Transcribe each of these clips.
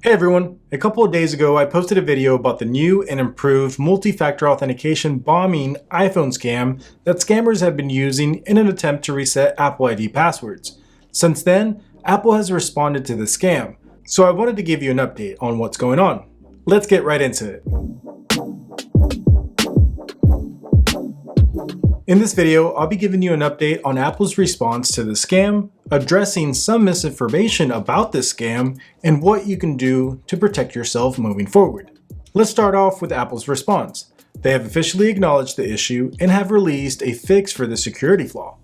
Hey everyone, a couple of days ago I posted a video about the new and improved multi-factor authentication bombing iPhone scam that scammers have been using in an attempt to reset Apple ID passwords. Since then, Apple has responded to the scam, so I wanted to give you an update on what's going on. Let's get right into it. In this video, I'll be giving you an update on Apple's response to the scam, addressing some misinformation about this scam, and what you can do to protect yourself moving forward. Let's start off with Apple's response. They have officially acknowledged the issue and have released a fix for the security flaw.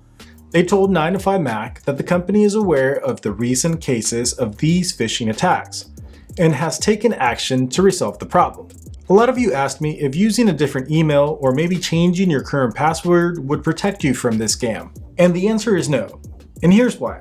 They told 9to5Mac that the company is aware of the recent cases of these phishing attacks and has taken action to resolve the problem. A lot of you asked me if using a different email or maybe changing your current password would protect you from this scam. And the answer is no. And here's why.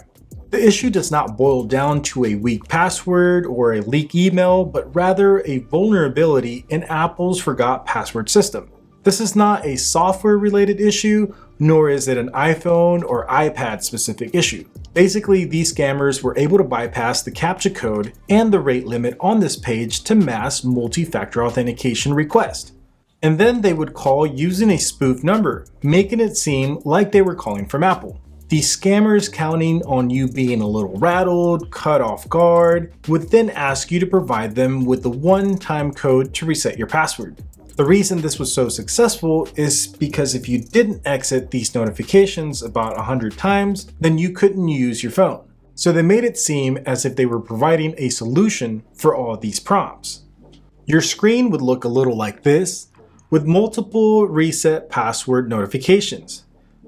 The issue does not boil down to a weak password or a leak email, but rather a vulnerability in Apple's forgot password system. This is not a software related issue, nor is it an iPhone or iPad specific issue. Basically, these scammers were able to bypass the CAPTCHA code and the rate limit on this page to mask multi-factor authentication requests. And then they would call using a spoof number, making it seem like they were calling from Apple. These scammers, counting on you being a little rattled, caught off guard, would then ask you to provide them with the one-time code to reset your password. The reason this was so successful is because if you didn't exit these notifications about 100 times, then you couldn't use your phone. So they made it seem as if they were providing a solution for all these prompts. Your screen would look a little like this, with multiple reset password notifications.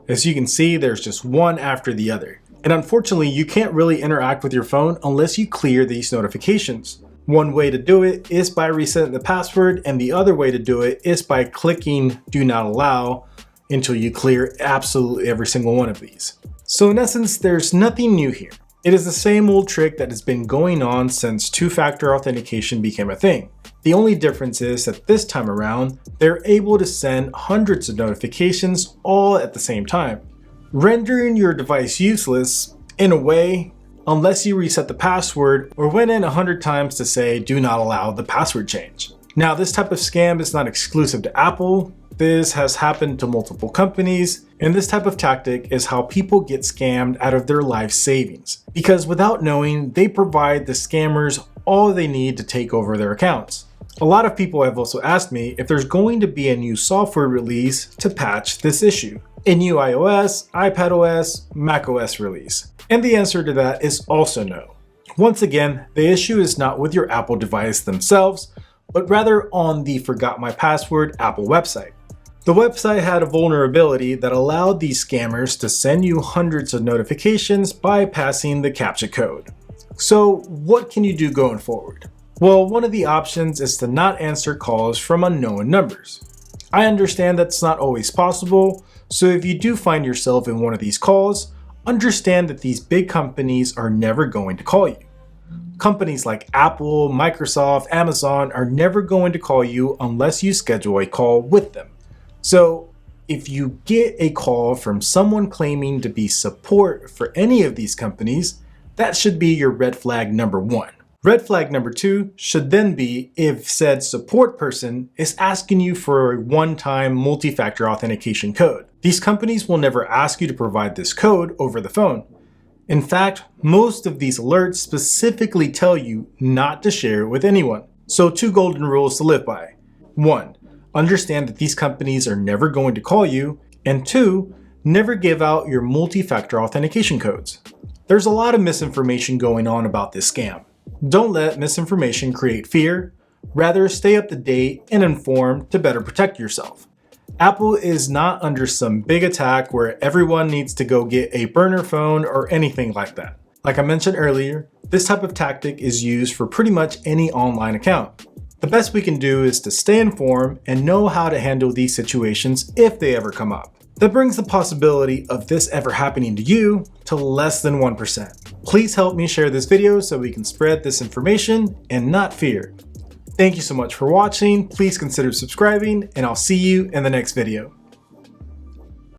As you can see, there's just one after the other. And unfortunately, you can't really interact with your phone unless you clear these notifications. One way to do it is by resetting the password, and the other way to do it is by clicking do not allow until you clear absolutely every single one of these. So in essence, there's nothing new here. It is the same old trick that has been going on since two-factor authentication became a thing. The only difference is that this time around, they're able to send hundreds of notifications all at the same time, rendering your device useless in a way unless you reset the password or went in 100 times to say do not allow the password change. Now, this type of scam is not exclusive to Apple. This has happened to multiple companies, and this type of tactic is how people get scammed out of their life savings, because without knowing, they provide the scammers all they need to take over their accounts. A lot of people have also asked me if there's going to be a new software release to patch this issue, a new iOS, iPadOS, macOS release. And the answer to that is also no. Once again, the issue is not with your Apple device themselves, but rather on the Forgot My Password Apple website. The website had a vulnerability that allowed these scammers to send you hundreds of notifications bypassing the CAPTCHA code. So what can you do going forward? Well, one of the options is to not answer calls from unknown numbers. I understand that's not always possible, so if you do find yourself in one of these calls, understand that these big companies are never going to call you. Companies like Apple, Microsoft, Amazon are never going to call you unless you schedule a call with them. So if you get a call from someone claiming to be support for any of these companies, that should be your red flag number one. Red flag number two should then be if said support person is asking you for a one-time multi-factor authentication code. These companies will never ask you to provide this code over the phone. In fact, most of these alerts specifically tell you not to share it with anyone. So 2 golden rules to live by. 1. Understand that these companies are never going to call you. And 2. Never give out your multi-factor authentication codes. There's a lot of misinformation going on about this scam. Don't let misinformation create fear. Rather, stay up to date and informed to better protect yourself. Apple is not under some big attack where everyone needs to go get a burner phone or anything like that. Like I mentioned earlier, this type of tactic is used for pretty much any online account. The best we can do is to stay informed and know how to handle these situations if they ever come up. That brings the possibility of this ever happening to you to less than 1%. Please help me share this video so we can spread this information and not fear. Thank you so much for watching. Please consider subscribing, and I'll see you in the next video.